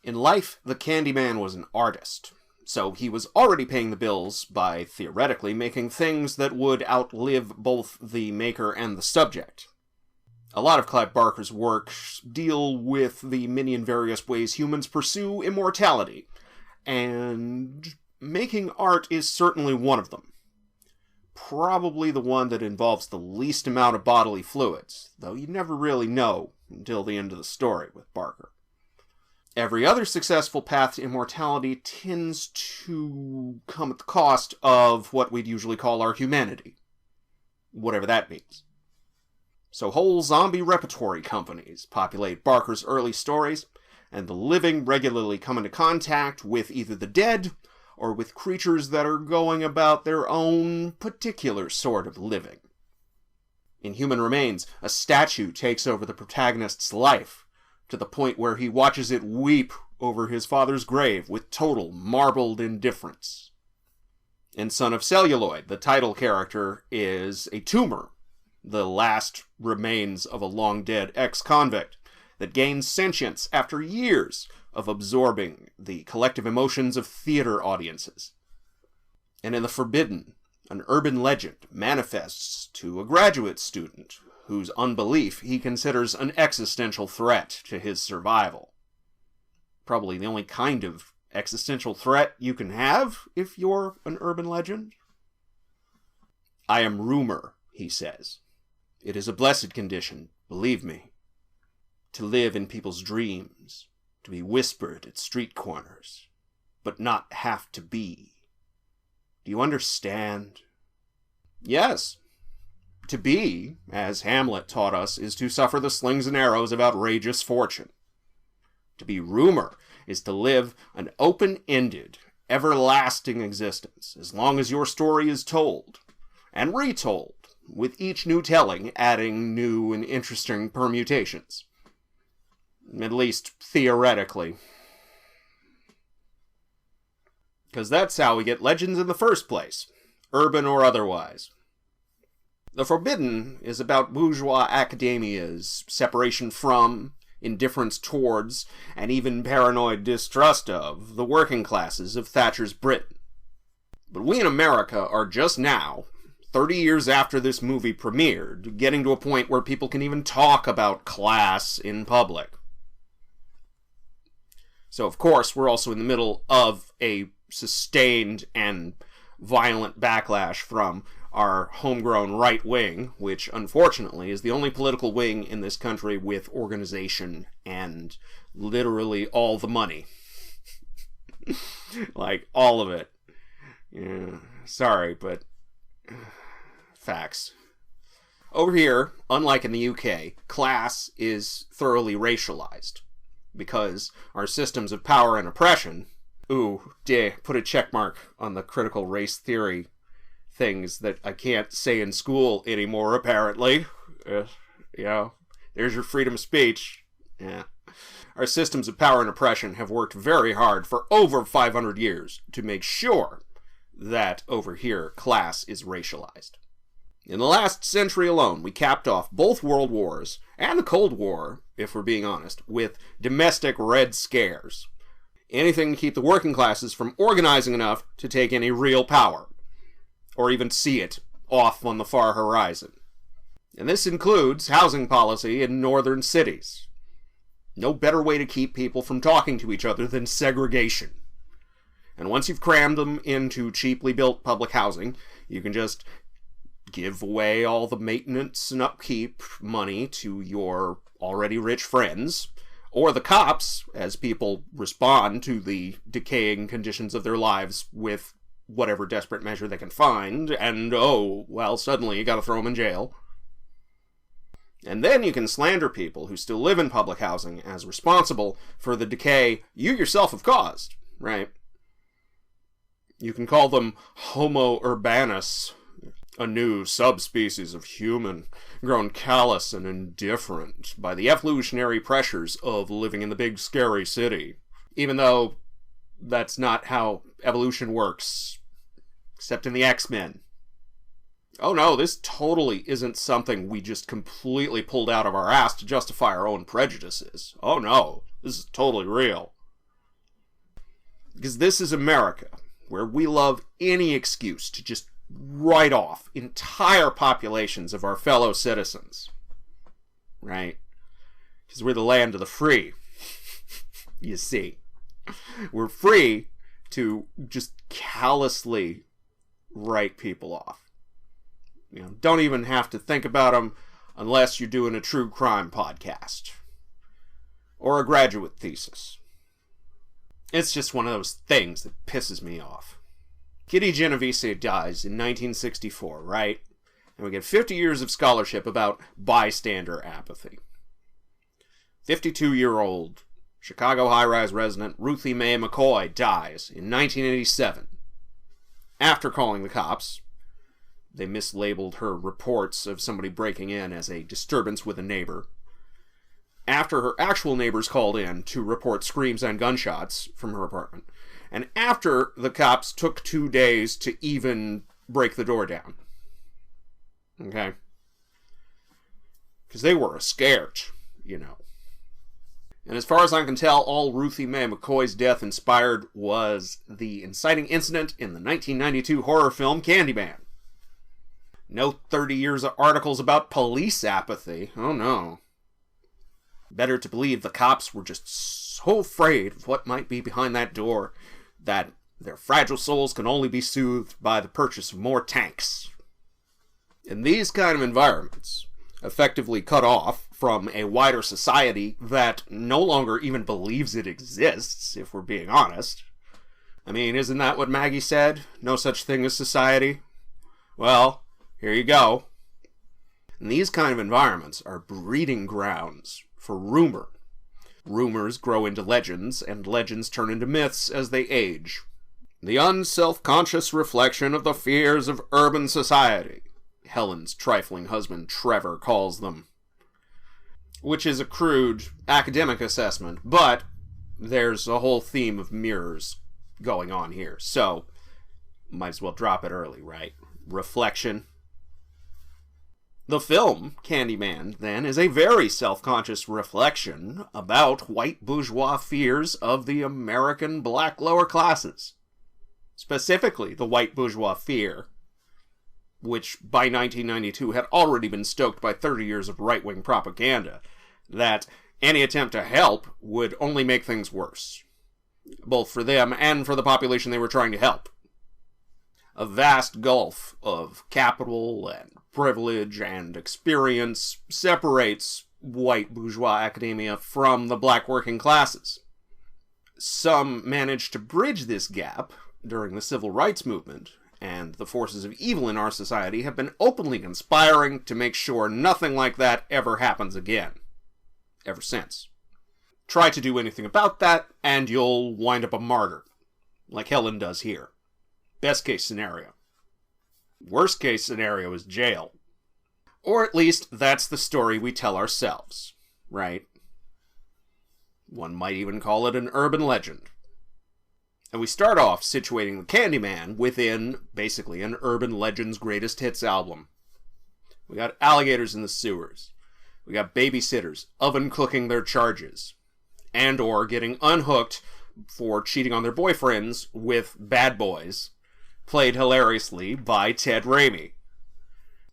In life, the Candyman was an artist, so he was already paying the bills by, theoretically, making things that would outlive both the maker and the subject. A lot of Clive Barker's works deal with the many and various ways humans pursue immortality, and making art is certainly one of them. Probably the one that involves the least amount of bodily fluids, though you never really know until the end of the story with Barker. Every other successful path to immortality tends to come at the cost of what we'd usually call our humanity. Whatever that means. So whole zombie repertory companies populate Barker's early stories, and the living regularly come into contact with either the dead or with creatures that are going about their own particular sort of living. In Human Remains, a statue takes over the protagonist's life, to the point where he watches it weep over his father's grave with total marbled indifference. In Son of Celluloid, the title character is a tumor, the last remains of a long-dead ex-convict, that gains sentience after years of absorbing the collective emotions of theater audiences. And in The Forbidden, an urban legend manifests to a graduate student whose unbelief he considers an existential threat to his survival. Probably the only kind of existential threat you can have if you're an urban legend. "I am rumor," he says. "It is a blessed condition, believe me. To live in people's dreams, to be whispered at street corners, but not have to be. Do you understand?" Yes. To be, as Hamlet taught us, is to suffer the slings and arrows of outrageous fortune. To be rumor is to live an open-ended, everlasting existence, as long as your story is told, and retold, with each new telling adding new and interesting permutations. At least theoretically. Because that's how we get legends in the first place, urban or otherwise. The Forbidden is about bourgeois academia's separation from, indifference towards, and even paranoid distrust of the working classes of Thatcher's Britain. But we in America are just now, 30 years after this movie premiered, getting to a point where people can even talk about class in public. So, of course, we're also in the middle of a sustained and violent backlash from our homegrown right wing, which, unfortunately, is the only political wing in this country with organization and literally all the money. Like, all of it. Yeah, sorry, but facts. Over here, unlike in the UK, class is thoroughly racialized, because our systems of power and oppression, put a check mark on the critical race theory things that I can't say in school anymore, apparently. There's your freedom of speech. Yeah. Our systems of power and oppression have worked very hard for over 500 years to make sure that over here, class is racialized. In the last century alone, we capped off both world wars and the Cold War, if we're being honest, with domestic red scares. Anything to keep the working classes from organizing enough to take any real power, or even see it off on the far horizon. And this includes housing policy in northern cities. No better way to keep people from talking to each other than segregation. And once you've crammed them into cheaply built public housing, you can just give away all the maintenance and upkeep money to your already rich friends, or the cops, as people respond to the decaying conditions of their lives with whatever desperate measure they can find, and suddenly you gotta throw them in jail. And then you can slander people who still live in public housing as responsible for the decay you yourself have caused, right? You can call them Homo urbanus, a new subspecies of human, grown callous and indifferent by the evolutionary pressures of living in the big scary city. Even though that's not how evolution works, except in the X-Men. Oh no, this totally isn't something we just completely pulled out of our ass to justify our own prejudices. Oh no, this is totally real. Because this is America, where we love any excuse to just write off entire populations of our fellow citizens. Right? Because we're the land of the free. You see. We're free to just callously write people off. You know, don't even have to think about them unless you're doing a true crime podcast. Or a graduate thesis. It's just one of those things that pisses me off. Kitty Genovese dies in 1964, right? And we get 50 years of scholarship about bystander apathy. 52-year-old Chicago high-rise resident Ruthie Mae McCoy dies in 1987. After calling the cops, they mislabeled her reports of somebody breaking in as a disturbance with a neighbor. After her actual neighbors called in to report screams and gunshots from her apartment. And after the cops took 2 days to even break the door down. Okay? Because they were scared, you know. And as far as I can tell, all Ruthie Mae McCoy's death inspired was the inciting incident in the 1992 horror film Candyman. No 30 years of articles about police apathy. Oh no. Better to believe the cops were just so afraid of what might be behind that door that their fragile souls can only be soothed by the purchase of more tanks. In these kind of environments, effectively cut off from a wider society that no longer even believes it exists, if we're being honest. I mean, isn't that what Maggie said? No such thing as society? Well, here you go. And these kind of environments are breeding grounds for rumor. Rumors grow into legends, and legends turn into myths as they age. The unself-conscious reflection of the fears of urban society, Helen's trifling husband Trevor calls them. Which is a crude academic assessment, but there's a whole theme of mirrors going on here, so might as well drop it early, right? Reflection. The film, Candyman, then, is a very self-conscious reflection about white bourgeois fears of the American black lower classes. Specifically, the white bourgeois fear, which by 1992 had already been stoked by 30 years of right-wing propaganda, that any attempt to help would only make things worse, both for them and for the population they were trying to help. A vast gulf of capital and privilege and experience separates white bourgeois academia from the black working classes. Some managed to bridge this gap during the civil rights movement, and the forces of evil in our society have been openly conspiring to make sure nothing like that ever happens again. Ever since. Try to do anything about that, and you'll wind up a martyr, like Helen does here. Best case scenario. Worst case scenario is jail. Or at least that's the story we tell ourselves, right? One might even call it an urban legend. And we start off situating the Candyman within, basically, an urban legend's greatest hits album. We got alligators in the sewers. We got babysitters oven cooking their charges. And or getting unhooked for cheating on their boyfriends with bad boys, played hilariously by Ted Raimi.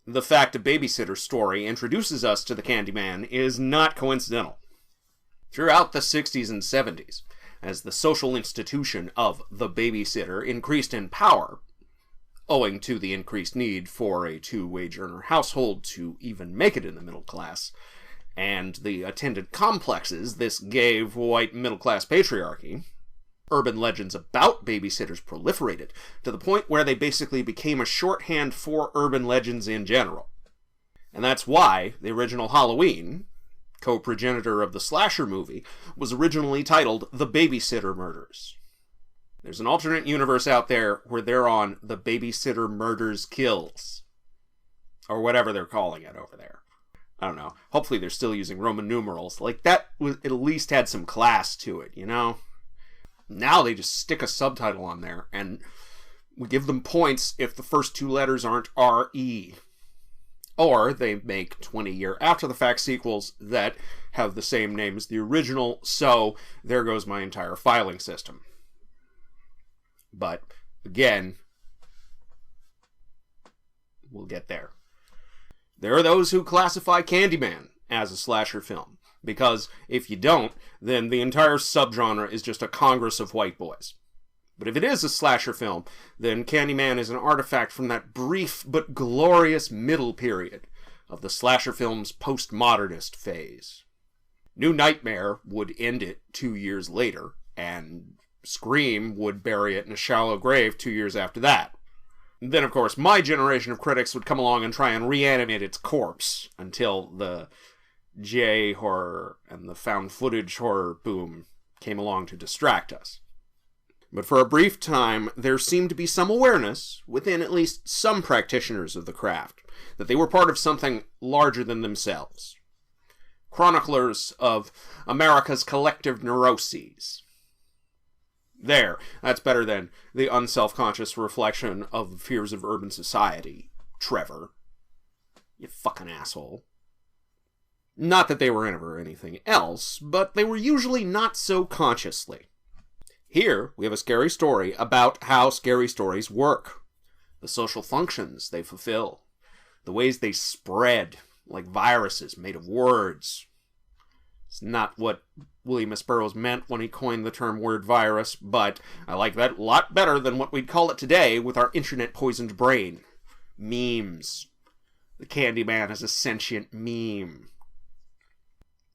The fact a babysitter story introduces us to the Candyman is not coincidental. Throughout the 60s and 70s, as the social institution of the babysitter increased in power, owing to the increased need for a two-wage earner household to even make it in the middle class, and the attendant complexes this gave white middle-class patriarchy, urban legends about babysitters proliferated to the point where they basically became a shorthand for urban legends in general. And that's why the original Halloween, co-progenitor of the slasher movie, was originally titled The Babysitter Murders. There's an alternate universe out there where they're on The Babysitter Murders Kills. Or whatever they're calling it over there. I don't know. Hopefully they're still using Roman numerals. Like, that at least had some class to it, you know? Now they just stick a subtitle on there, and we give them points if the first two letters aren't R-E. Or they make 20-year after-the-fact sequels that have the same name as the original, so there goes my entire filing system. But, again, we'll get there. There are those who classify Candyman as a slasher film, because if you don't, then the entire subgenre is just a congress of white boys. But if it is a slasher film, then Candyman is an artifact from that brief but glorious middle period of the slasher film's postmodernist phase. New Nightmare would end it 2 years later, and Scream would bury it in a shallow grave 2 years after that. Then, of course, my generation of critics would come along and try and reanimate its corpse until the J-horror and the found footage horror boom came along to distract us. But for a brief time, there seemed to be some awareness, within at least some practitioners of the craft, that they were part of something larger than themselves. Chroniclers of America's collective neuroses. There, that's better than the unself-conscious reflection of the fears of urban society, Trevor. You fucking asshole. Not that they were ever anything else, but they were usually not so consciously. Here, we have a scary story about how scary stories work. The social functions they fulfill. The ways they spread, like viruses made of words. It's not what William S. Burroughs meant when he coined the term word virus, but I like that a lot better than what we'd call it today with our internet-poisoned brain. Memes. The Candyman is a sentient meme.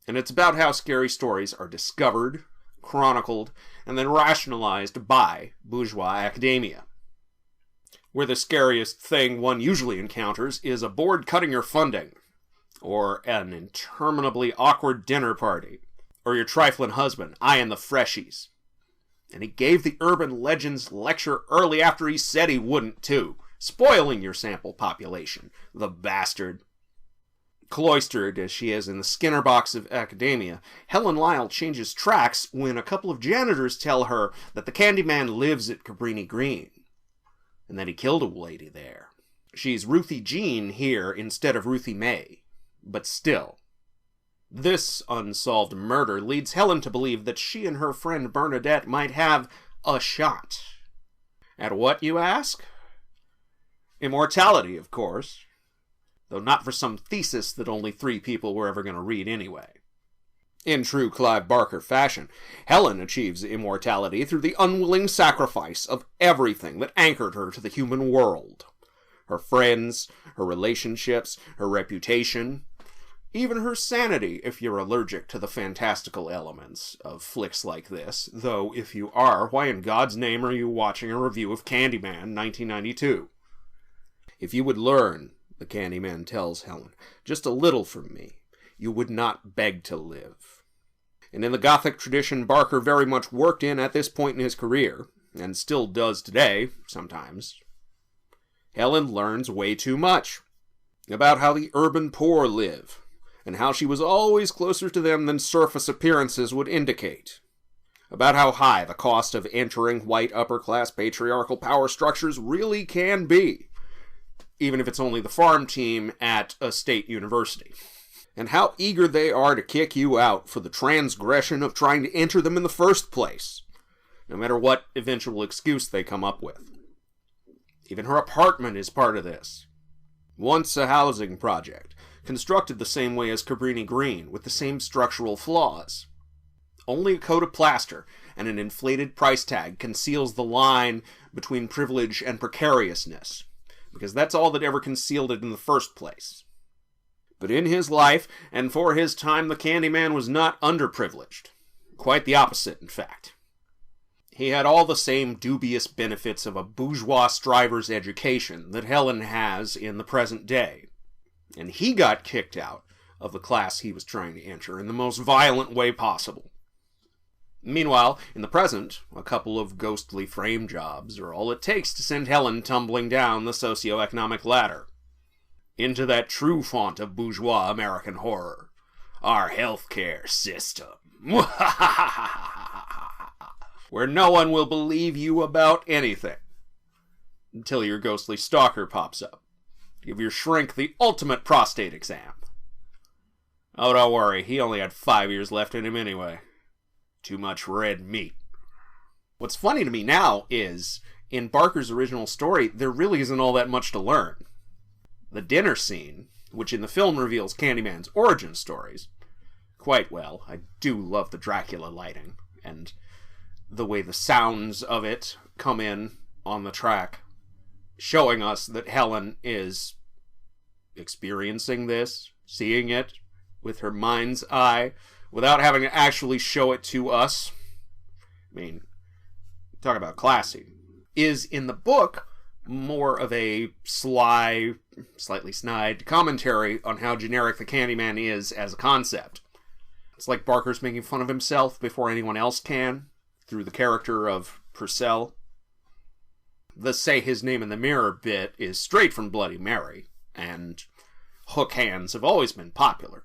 And it's about how scary stories are discovered, chronicled, and then rationalized by bourgeois academia. Where the scariest thing one usually encounters is a board cutting your funding, or an interminably awkward dinner party, or your trifling husband eyeing the freshies. And he gave the urban legends lecture early after he said he wouldn't, too, spoiling your sample population, the bastard. Cloistered as she is in the Skinner box of academia, Helen Lyle changes tracks when a couple of janitors tell her that the Candyman lives at Cabrini Green, and that he killed a lady there. She's Ruthie Jean here instead of Ruthie Mae, but still. This unsolved murder leads Helen to believe that she and her friend Bernadette might have a shot. At what, you ask? Immortality, of course. Though not for some thesis that only 3 people were ever going to read anyway. In true Clive Barker fashion, Helen achieves immortality through the unwilling sacrifice of everything that anchored her to the human world. Her friends, her relationships, her reputation, even her sanity if you're allergic to the fantastical elements of flicks like this, though if you are, why in God's name are you watching a review of Candyman 1992? If you would learn, the Candyman tells Helen, just a little from me, you would not beg to live. And in the Gothic tradition Barker very much worked in at this point in his career, and still does today, sometimes, Helen learns way too much about how the urban poor live, and how she was always closer to them than surface appearances would indicate. About how high the cost of entering white upper-class patriarchal power structures really can be, even if it's only the farm team at a state university. And how eager they are to kick you out for the transgression of trying to enter them in the first place, no matter what eventual excuse they come up with. Even her apartment is part of this. Once a housing project, constructed the same way as Cabrini Green, with the same structural flaws. Only a coat of plaster and an inflated price tag conceals the line between privilege and precariousness, because that's all that ever concealed it in the first place. But in his life, and for his time, the Candyman was not underprivileged. Quite the opposite, in fact. He had all the same dubious benefits of a bourgeois striver's education that Helen has in the present day. And he got kicked out of the class he was trying to enter in the most violent way possible. Meanwhile, in the present, a couple of ghostly frame jobs are all it takes to send Helen tumbling down the socioeconomic ladder. Into that true font of bourgeois American horror, our healthcare system. Where no one will believe you about anything. Until your ghostly stalker pops up. Give your shrink the ultimate prostate exam. Oh, don't worry, he only had 5 years left in him anyway. Too much red meat. What's funny to me now is, in Barker's original story, there really isn't all that much to learn. The dinner scene, which in the film reveals Candyman's origin stories quite well. I do love the Dracula lighting, and the way the sounds of it come in on the track, showing us that Helen is experiencing this, seeing it with her mind's eye, without having to actually show it to us. I mean, talk about classy. Is in the book more of a sly, slightly snide commentary on how generic the Candyman is as a concept. It's like Barker's making fun of himself before anyone else can, through the character of Purcell. The say his name in the mirror bit is straight from Bloody Mary, and hook hands have always been popular,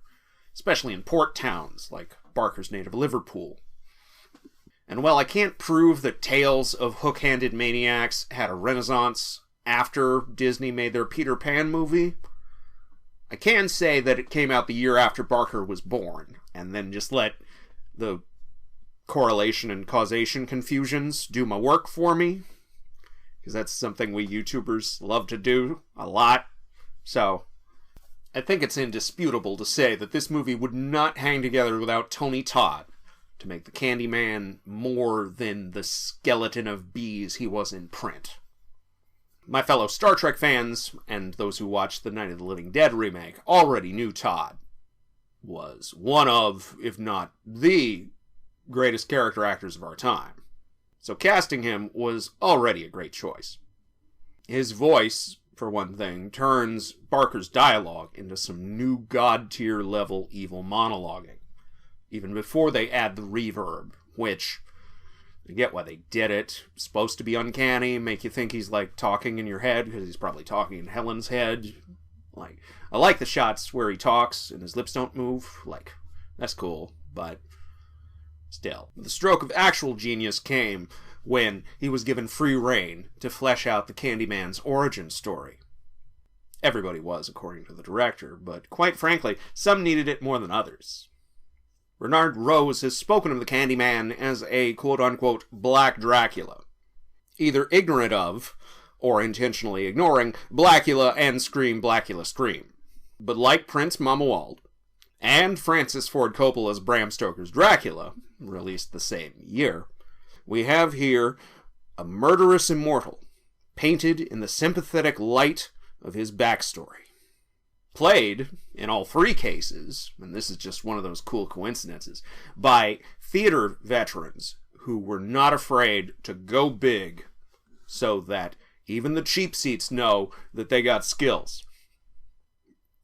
especially in port towns like Barker's native Liverpool. And while I can't prove that tales of hook-handed maniacs had a renaissance after Disney made their Peter Pan movie, I can say that it came out the year after Barker was born, and then just let the correlation and causation confusions do my work for me, because that's something we YouTubers love to do a lot. So I think it's indisputable to say that this movie would not hang together without Tony Todd to make the Candyman more than the skeleton of bees he was in print. My fellow Star Trek fans, and those who watched the Night of the Living Dead remake, already knew Todd was one of, if not the, greatest character actors of our time. So casting him was already a great choice. His voice, for one thing, turns Barker's dialogue into some new god-tier level evil monologuing, even before they add the reverb, which, I get why they did it. It's supposed to be uncanny, make you think he's, like, talking in your head, because he's probably talking in Helen's head. Like, I like the shots where he talks and his lips don't move. Like, that's cool, but still. The stroke of actual genius came when he was given free rein to flesh out the Candyman's origin story. Everybody was, according to the director, but quite frankly, some needed it more than others. Bernard Rose has spoken of the Candyman as a quote-unquote Black Dracula, either ignorant of, or intentionally ignoring, Blackula and Scream Blackula Scream. But like Prince Mamuwald, and Francis Ford Coppola's Bram Stoker's Dracula, released the same year, we have here a murderous immortal, painted in the sympathetic light of his backstory. Played, in all three cases, and this is just one of those cool coincidences, by theater veterans who were not afraid to go big so that even the cheap seats know that they got skills.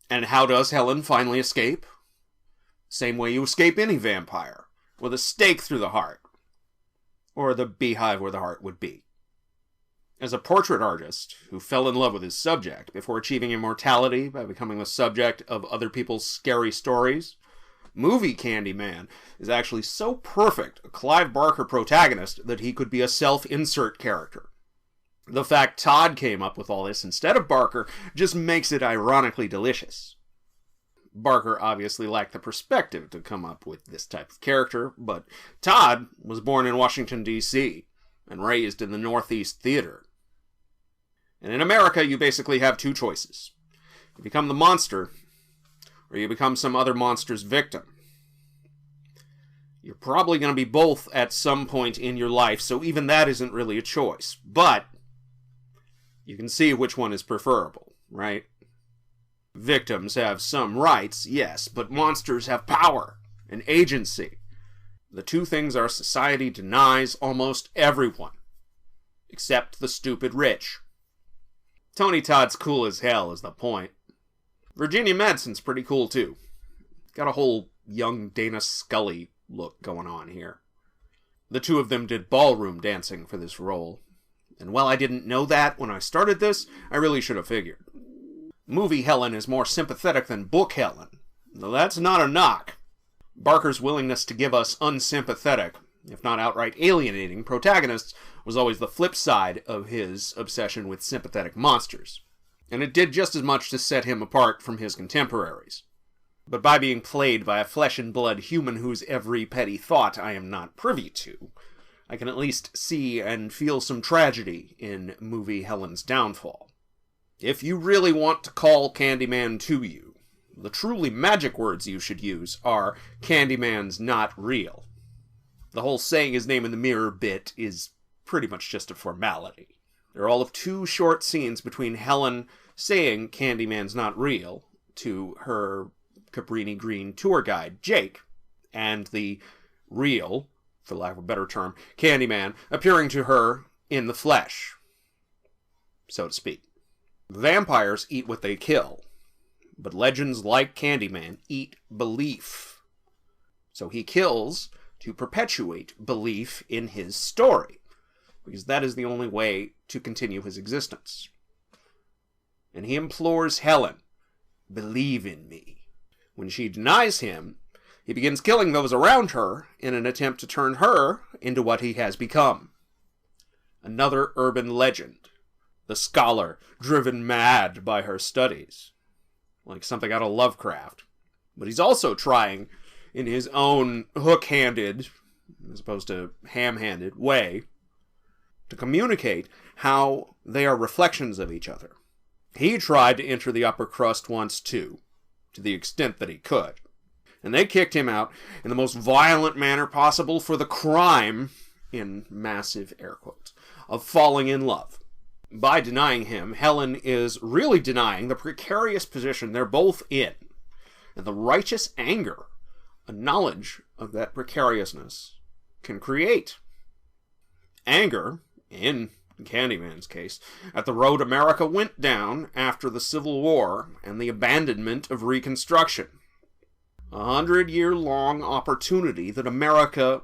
And how does Helen finally escape? Same way you escape any vampire, with a stake through the heart, or the beehive where the heart would be. As a portrait artist who fell in love with his subject before achieving immortality by becoming the subject of other people's scary stories, movie Candyman is actually so perfect a Clive Barker protagonist that he could be a self-insert character. The fact Todd came up with all this instead of Barker just makes it ironically delicious. Barker obviously lacked the perspective to come up with this type of character, but Todd was born in Washington, D.C., and raised in the Northeast Theater. And in America, you basically have two choices. You become the monster, or you become some other monster's victim. You're probably going to be both at some point in your life, so even that isn't really a choice. But you can see which one is preferable, right? Victims have some rights, yes, but monsters have power and agency. The two things our society denies almost everyone, except the stupid rich. Tony Todd's cool as hell is the point. Virginia Madsen's pretty cool too. Got a whole young Dana Scully look going on here. The two of them did ballroom dancing for this role, and while I didn't know that when I started this, I really should have figured. Movie Helen is more sympathetic than book Helen, though that's not a knock. Barker's willingness to give us unsympathetic, if not outright alienating, protagonists was always the flip side of his obsession with sympathetic monsters, and it did just as much to set him apart from his contemporaries. But by being played by a flesh-and-blood human whose every petty thought I am not privy to, I can at least see and feel some tragedy in movie Helen's downfall. If you really want to call Candyman to you, the truly magic words you should use are, "Candyman's not real." The whole saying his name in the mirror bit is pretty much just a formality. There are all of 2 short scenes between Helen saying Candyman's not real to her Cabrini Green tour guide, Jake, and the real, for lack of a better term, Candyman appearing to her in the flesh, so to speak. Vampires eat what they kill, but legends like Candyman eat belief. So he kills to perpetuate belief in his story, because that is the only way to continue his existence. And he implores Helen, "Believe in me." When she denies him, he begins killing those around her in an attempt to turn her into what he has become. Another urban legend. The scholar driven mad by her studies. Like something out of Lovecraft. But he's also trying, in his own hook-handed, as opposed to ham-handed, way, to communicate how they are reflections of each other. He tried to enter the upper crust once too, to the extent that he could. And they kicked him out in the most violent manner possible for the crime, in massive air quotes, of falling in love. By denying him, Helen is really denying the precarious position they're both in, and the righteous anger a knowledge of that precariousness can create. Anger, in Candyman's case, at the road America went down after the Civil War and the abandonment of Reconstruction. 100-year-long opportunity that America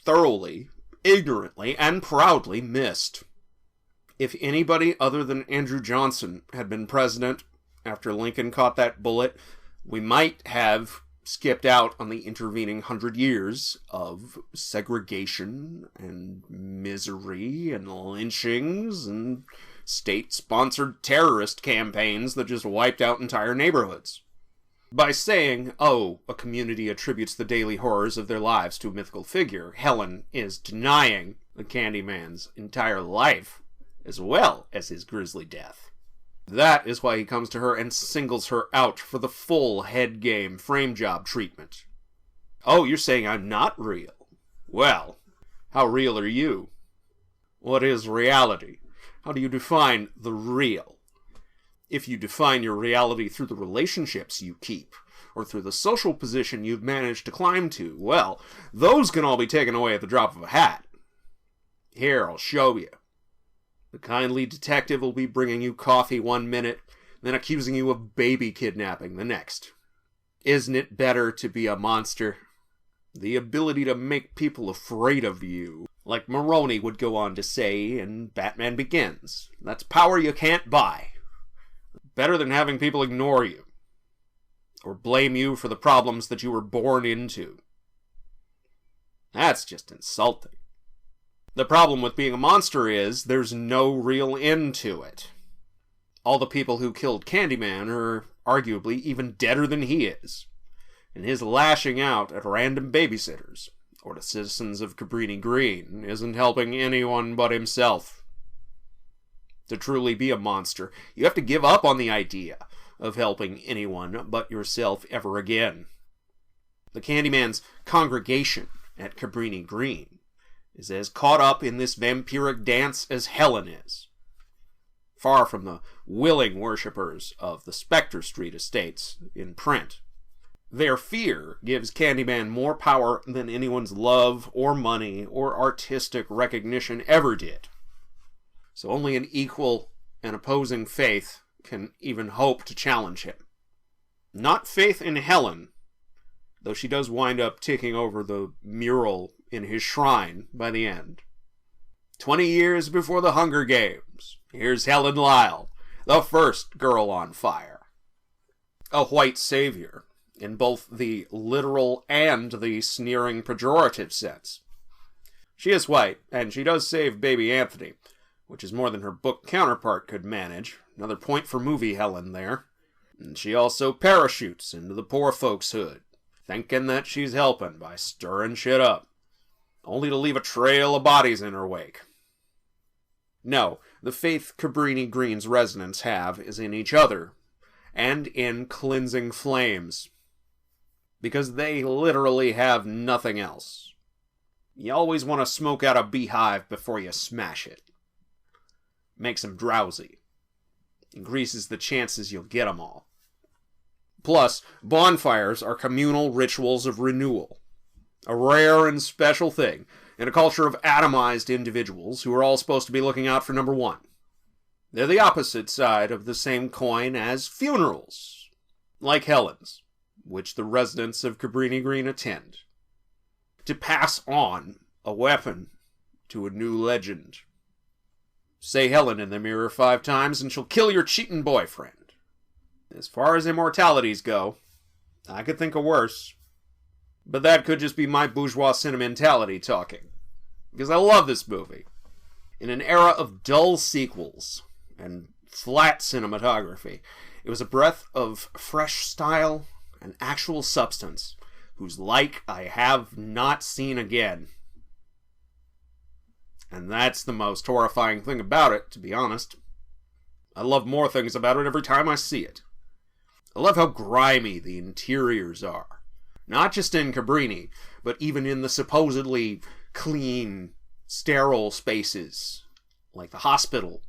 thoroughly, ignorantly, and proudly missed. If anybody other than Andrew Johnson had been president after Lincoln caught that bullet, we might have skipped out on the intervening 100 years of segregation and misery and lynchings and state-sponsored terrorist campaigns that just wiped out entire neighborhoods. By saying, oh, a community attributes the daily horrors of their lives to a mythical figure, Helen is denying the Candyman's entire life, as well as his grisly death. That is why he comes to her and singles her out for the full head game frame job treatment. Oh, you're saying I'm not real? Well, how real are you? What is reality? How do you define the real? If you define your reality through the relationships you keep, or through the social position you've managed to climb to, well, those can all be taken away at the drop of a hat. Here, I'll show you. The kindly detective will be bringing you coffee one minute, then accusing you of baby kidnapping the next. Isn't it better to be a monster? The ability to make people afraid of you, like Maroney would go on to say in Batman Begins. That's power you can't buy. Better than having people ignore you, or blame you for the problems that you were born into. That's just insulting. The problem with being a monster is there's no real end to it. All the people who killed Candyman are arguably even deader than he is, and his lashing out at random babysitters or the citizens of Cabrini Green isn't helping anyone but himself. To truly be a monster, you have to give up on the idea of helping anyone but yourself ever again. The Candyman's congregation at Cabrini Green is as caught up in this vampiric dance as Helen is. Far from the willing worshippers of the Spectre Street estates in print. Their fear gives Candyman more power than anyone's love or money or artistic recognition ever did. So only an equal and opposing faith can even hope to challenge him. Not faith in Helen, though she does wind up taking over the mural in his shrine by the end. 20 years before the Hunger Games, here's Helen Lyle, the first girl on fire. A white savior, in both the literal and the sneering pejorative sense. She is white, and she does save baby Anthony, which is more than her book counterpart could manage. Another point for movie Helen there. And she also parachutes into the poor folks' hood, thinking that she's helping by stirring shit up. only to leave a trail of bodies in her wake. No, the faith Cabrini Green's residents have is in each other, and in cleansing flames. Because they literally have nothing else. You always want to smoke out a beehive before you smash it. Makes them drowsy. Increases the chances you'll get them all. Plus, bonfires are communal rituals of renewal. A rare and special thing in a culture of atomized individuals who are all supposed to be looking out for number one. They're the opposite side of the same coin as funerals, like Helen's, which the residents of Cabrini Green attend, to pass on a weapon to a new legend. Say Helen in the mirror 5 times and she'll kill your cheating boyfriend. As far as immortalities go, I could think of worse. But that could just be my bourgeois sentimentality talking. Because I love this movie. In an era of dull sequels and flat cinematography, it was a breath of fresh style and actual substance, whose like I have not seen again. And that's the most horrifying thing about it, to be honest. I love more things about it every time I see it. I love how grimy the interiors are. Not just in Cabrini, but even in the supposedly clean, sterile spaces, like the hospital.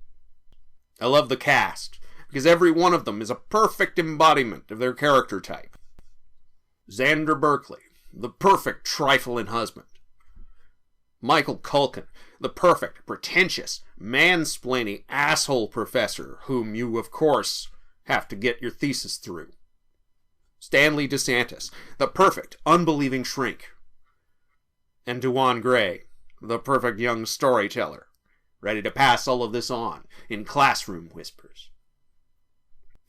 I love the cast, because every one of them is a perfect embodiment of their character type. Xander Berkeley, the perfect trifling husband. Michael Culkin, the perfect, pretentious, mansplaining asshole professor whom you, of course, have to get your thesis through. Stanley DeSantis, the perfect, unbelieving shrink. And Dewan Gray, the perfect young storyteller, ready to pass all of this on in classroom whispers.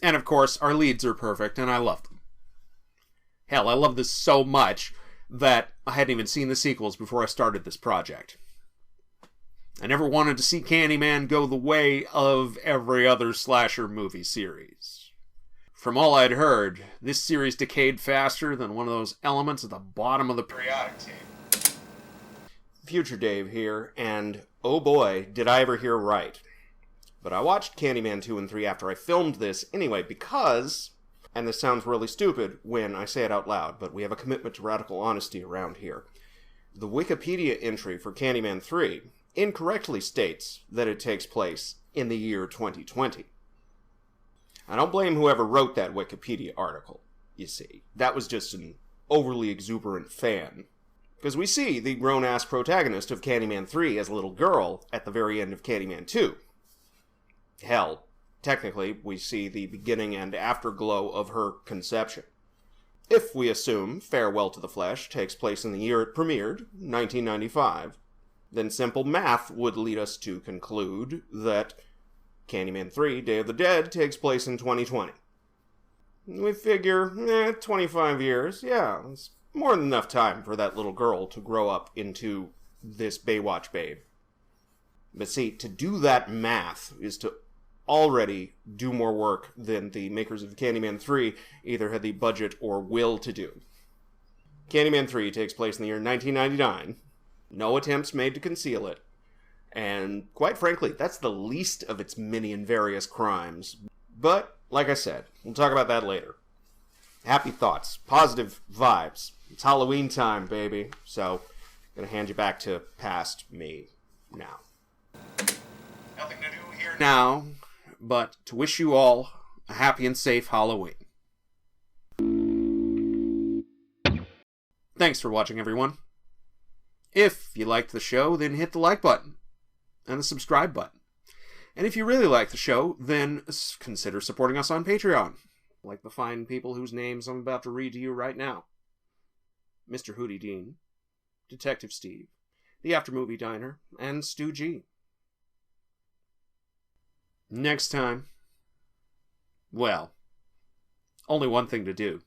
And of course, our leads are perfect, and I love them. Hell, I love this so much that I hadn't even seen the sequels before I started this project. I never wanted to see Candyman go the way of every other slasher movie series. From all I'd heard, this series decayed faster than one of those elements at the bottom of the periodic table. Future Dave here, and oh boy, did I ever hear right. But I watched Candyman 2 and 3 after I filmed this anyway because, and this sounds really stupid when I say it out loud, but we have a commitment to radical honesty around here. The Wikipedia entry for Candyman 3 incorrectly states that it takes place in the year 2020. I don't blame whoever wrote that Wikipedia article, you see. That was just an overly exuberant fan. Because we see the grown-ass protagonist of Candyman 3 as a little girl at the very end of Candyman 2. Hell, technically, we see the beginning and afterglow of her conception. If we assume Farewell to the Flesh takes place in the year it premiered, 1995, then simple math would lead us to conclude that Candyman 3, Day of the Dead, takes place in 2020. We figure, 25 years, yeah, it's more than enough time for that little girl to grow up into this Baywatch babe. But see, to do that math is to already do more work than the makers of Candyman 3 either had the budget or will to do. Candyman 3 takes place in the year 1999. No attempts made to conceal it. And quite frankly, that's the least of its many and various crimes. But, like I said, we'll talk about that later. Happy thoughts, positive vibes. It's Halloween time, baby. So, I'm gonna hand you back to past me now. Nothing to do here now, but to wish you all a happy and safe Halloween. Thanks for watching, everyone. If you liked the show, then hit the like button and the subscribe button. And if you really like the show, then consider supporting us on Patreon, like the fine people whose names I'm about to read to you right now. Mr. Hootie Dean, Detective Steve, The After Movie Diner, and Stu G. Next time, well, only one thing to do.